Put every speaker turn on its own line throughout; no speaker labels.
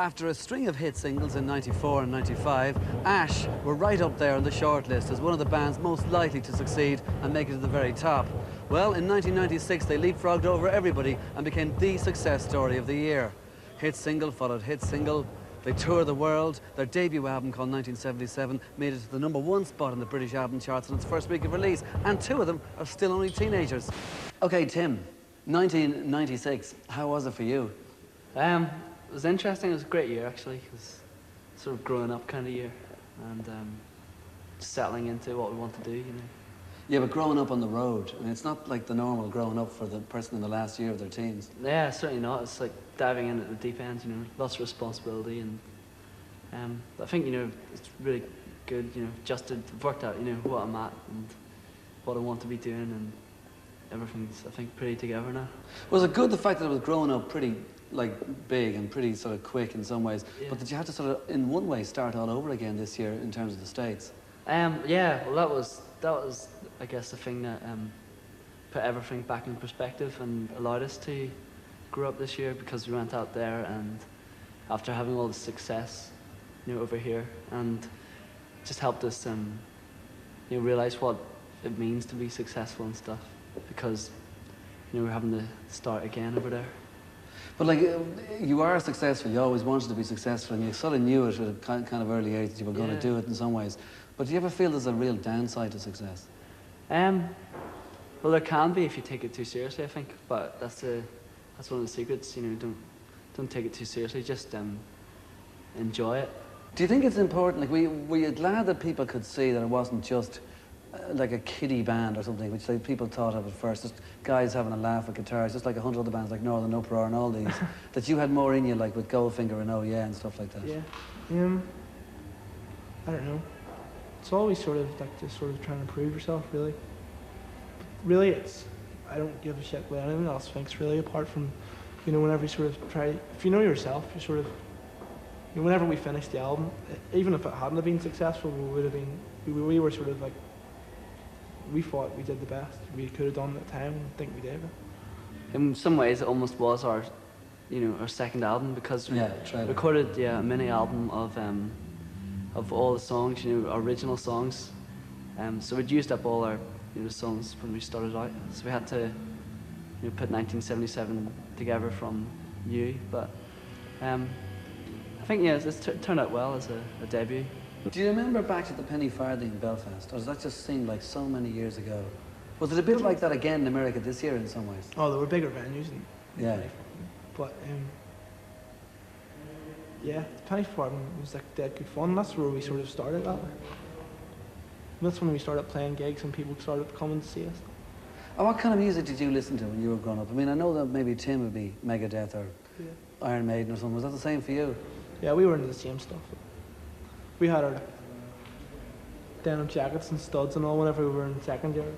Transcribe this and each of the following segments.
After a string of hit singles in 94 and 95, Ash were right up there on the shortlist as one of the bands most likely to succeed and make it to the very top. Well, in 1996, they leapfrogged over everybody and became the success story of the year. Hit single followed hit single. They toured the world. Their debut album, called 1977, made it to the #1 spot on the British album charts in its first week of release, and two of them are still only teenagers. Okay, Tim, 1996, how was it for you?
It was interesting. It was a great year, actually. It was sort of growing up kind of year, and settling into what we want to do, you know.
Yeah, but growing up on the road, I mean, it's not like the normal growing up for the person in the last year of their teens.
Yeah, certainly not. It's like diving in at the deep end, you know, lots of responsibility, and I think, you know, it's really good, you know, just to have worked out, you know, what I'm at and what I want to be doing, and everything's, I think, pretty together now.
Was it good, the fact that it was growing up pretty, like, big and pretty sort of quick in some ways,
yeah.
But did you have to sort of, in one way, start all over again this year in terms of the States?
Yeah, well, that was, I guess, the thing that put everything back in perspective and allowed us to grow up this year, because we went out there and after having all the success, you know, over here, and just helped us, you know, realize what it means to be successful and stuff, because, you know, we're having to start again over there.
But like, you are successful, you always wanted to be successful, and you sort of knew it at a kind of early age that you were going to do it in some ways. But do you ever feel there's a real downside to success?
Well, there can be if you take it too seriously, I think. But that's one of the secrets, you know. Don't take it too seriously. Just enjoy it. Do
you think it's important? Like, were you glad that people could see that it wasn't just like a kiddie band or something, which like people thought of at first, just guys having a laugh with guitars, just like 100 other bands like Northern Uproar and all these, that you had more in you, like with Goldfinger and Oh Yeah and stuff like that?
Yeah. I don't know. It's always sort of like just sort of trying to prove yourself, really. Really, I don't give a shit what anyone else thinks, really, apart from, you know, whenever you sort of try, if you know yourself, you sort of, you know, whenever we finished the album, even if it hadn't have been successful, we were sort of like, we thought we did the best we could have done at the time, and I think we did.
In some ways, it almost was our, you know, our second album, because we recorded a mini album of all the songs, you know, our original songs. So we'd used up all our, you know, songs when we started out. So we had to, you know, put 1977 together from new. But I think, yeah, it's turned out well as a debut.
Do you remember back to the Penny Farthing in Belfast, or does that just seem like so many years ago? Was it a bit like that again in America this year in some ways?
Oh, there were bigger venues.
Yeah.
But yeah, the Penny Farthing was like dead good fun. That's where we sort of started that way. That's when we started playing gigs and people started coming to see us.
And what kind of music did you listen to when you were growing up? I mean, I know that maybe Tim would be Megadeth or Iron Maiden or something. Was that the same for you?
Yeah, we were into the same stuff. We had our denim jackets and studs and all whenever we were in second year.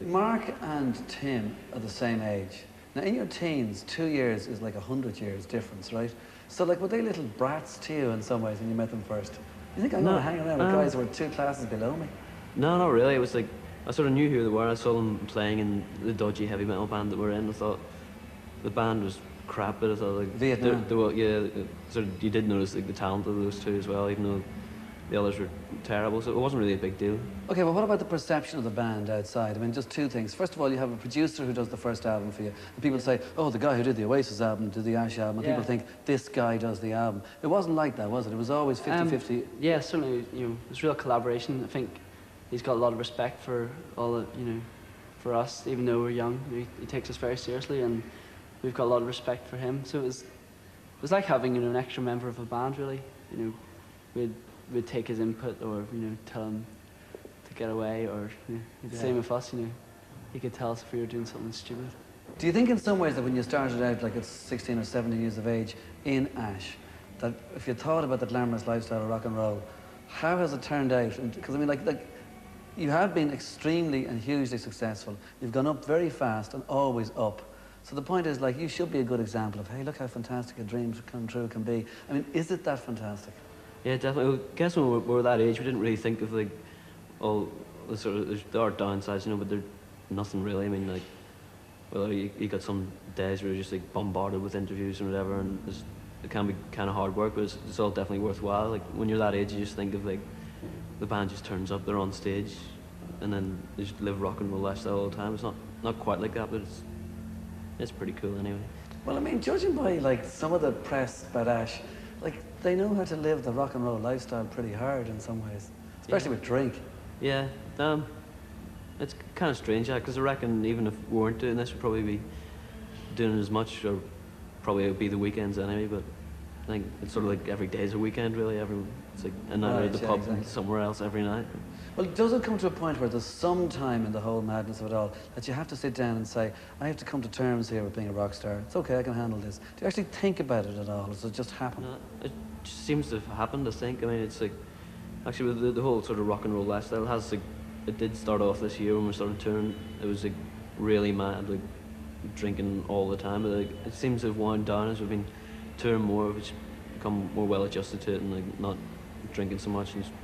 Mark and Tim are the same age. Now, in your teens, 2 years is like 100 years difference, right? So, like, were they little brats to you in some ways when you met them first? You think I'm going to hang around with guys who were 2 classes below me?
No, not really. It was like, I sort of knew who they were. I saw them playing in the dodgy heavy metal band that we're in. I thought the band was crap, but I thought, like,
Vietnam.
Sort of, you did notice like the talent of those two as well, even though the others were terrible, so it wasn't really a big deal.
Okay, well, what about the perception of the band outside? I mean, just 2 things. First of all, you have a producer who does the first album for you, and people say, oh, the guy who did the Oasis album did the Ash album, and people think, this guy does the album. It wasn't like that, was it? It was always 50-50.
Yeah, certainly, you know, it's real collaboration. I think he's got a lot of respect for all the, you know, for us, even though we're young. He takes us very seriously, and we've got a lot of respect for him. So it was like having, you know, an extra member of a band, really. You know, we'd take his input, or, you know, tell him to get away, or, you know, same with us, you know. He could tell us if we were doing something stupid.
Do you think in some ways that when you started out, like at 16 or 17 years of age, in Ash, that if you thought about the glamorous lifestyle of rock and roll, how has it turned out? Because, I mean, like, you have been extremely and hugely successful. You've gone up very fast and always up. So the point is, like, you should be a good example of, hey, look how fantastic a dream come true can be. I mean, is it that fantastic?
Yeah, definitely. Well, I guess when we were that age, we didn't really think of, like, all the sort of, there are downsides, you know, but they're nothing really. I mean, like, well, you got some days where you're just, like, bombarded with interviews and whatever, and there's it can be kind of hard work, but it's all definitely worthwhile. Like when you're that age, you just think of like the band just turns up, they're on stage, and then they just live rock and roll lifestyle all the time. It's not quite like that, but it's pretty cool anyway.
Well, I mean, judging by like some of the press about Ash, like they know how to live the rock and roll lifestyle pretty hard in some ways, especially with drink.
Yeah, it's kind of strange, because I reckon even if we weren't doing this, we'd probably be doing it as much, or probably it would be the weekends anyway, but I think it's sort of like every day's a weekend, really. It's like a night out at the pub and somewhere else every night.
Well, does it come to a point where there's some time in the whole madness of it all that you have to sit down and say, I have to come to terms here with being a rock star. It's okay, I can handle this. Do you actually think about it at all, or does it just happen?
It just seems to have happened, I think. I mean, it's like, actually with the whole sort of rock and roll lifestyle has like, it did start off this year when we started touring. It was like really mad, like drinking all the time. But like, it seems to have wound down as we've been touring more. We've become more well adjusted to it and like not drinking so much and just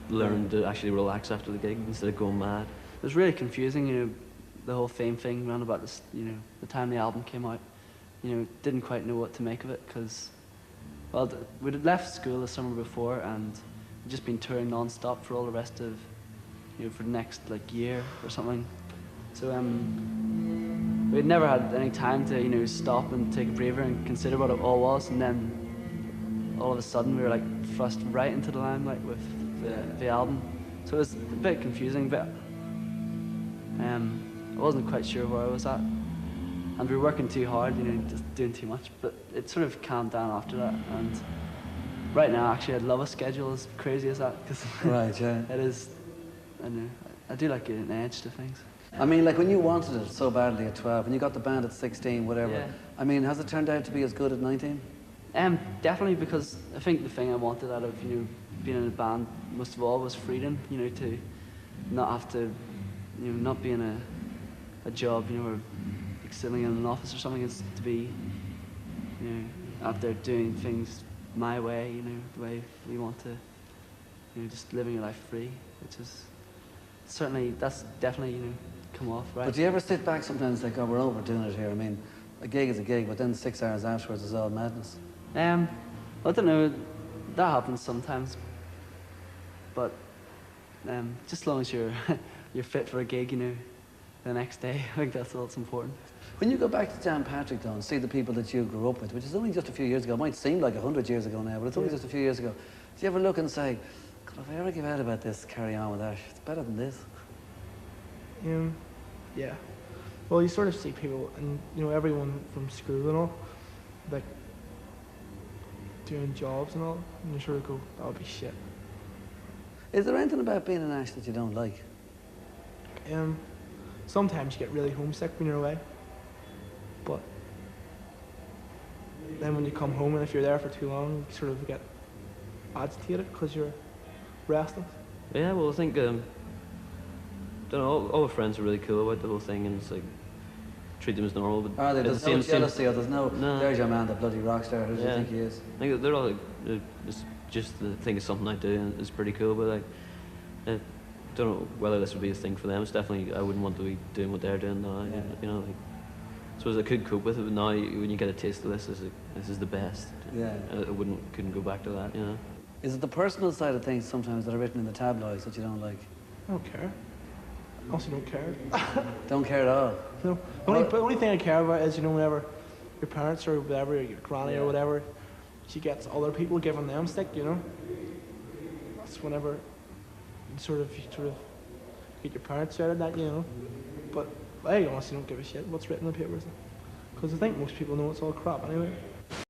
learned to actually relax after the gig instead of going mad.
It was really confusing, you know, the whole Fame thing around about this, you know, the time the album came out. You know, didn't quite know what to make of it because, well, we'd had left school the summer before and we'd just been touring non-stop for all the rest of, you know, for the next like year or something. So we'd never had any time to, you know, stop and take a breather and consider what it all was, and then all of a sudden we were like thrust right into the limelight with the album. So it was a bit confusing, but I wasn't quite sure where I was at. And we were working too hard, you know, just doing too much, but it sort of calmed down after that. And right now, actually, I'd love a schedule as crazy as that, because
Right, yeah.
it is, I know, I do like getting an edge to things.
I mean, like when you wanted it so badly at 12, and you got the band at 16, whatever.
Yeah.
I mean, has it turned out to be as good at 19?
Definitely, because I think the thing I wanted out of, you know, being in a band most of all was freedom, you know, to not have to, you know, not be in a job, you know, or like sitting in an office or something. It's to be, you know, out there doing things my way, you know, the way we want to, you know, just living your life free, which is certainly, that's definitely, you know, come off, right?
But do you ever sit back sometimes and think, oh, we're overdoing it here? I mean, a gig is a gig, but then 6 hours afterwards is all madness.
I don't know, that happens sometimes, but just as long as you're you're fit for a gig, you know, the next day, I think that's all that's important.
When you go back to Jan Patrick, though, and see the people that you grew up with, which is only just a few years ago, it might seem like 100 years ago now, but it's only just a few years ago, do you ever look and say, God, if I ever give out about this, carry on with Ash, it's better than this?
Yeah. Well, you sort of see people, and you know, everyone from school and all, like doing jobs and all, and you sort of go, that would be shit.
Is there anything about being an Ash that you don't like?
Sometimes you get really homesick when you're away, but then when you come home and if you're there for too long, you sort of get agitated because you're resting.
Yeah, well, I think, don't know, all the friends are really cool about the whole thing, and it's like, treat them as normal. But
Are they?
at the
There's no
same-
jealousy, or there's no,
No.
there's your man, the bloody rock star, who do you
Yeah.
think he is?
I think they're all like, it's just the thing is something I do, and it's pretty cool. But like, I don't know whether this would be a thing for them. It's definitely, I wouldn't want to be doing what they're doing now.
Yeah.
You know, like, I suppose I could cope with it, but now when you get a taste of this, it's like, this is the best.
Yeah.
I couldn't go back to that. You know.
Is it the personal side of things sometimes that are written in the tabloids that you don't like?
I don't care. I also don't care.
Don't care at all?
No. The only thing I care about is, you know, whenever your parents or whatever, your granny or whatever, she gets other people giving them stick, you know? That's whenever you sort of get your parents out of that, you know? But I honestly don't give a shit what's written in the papers. Because I think most people know it's all crap anyway.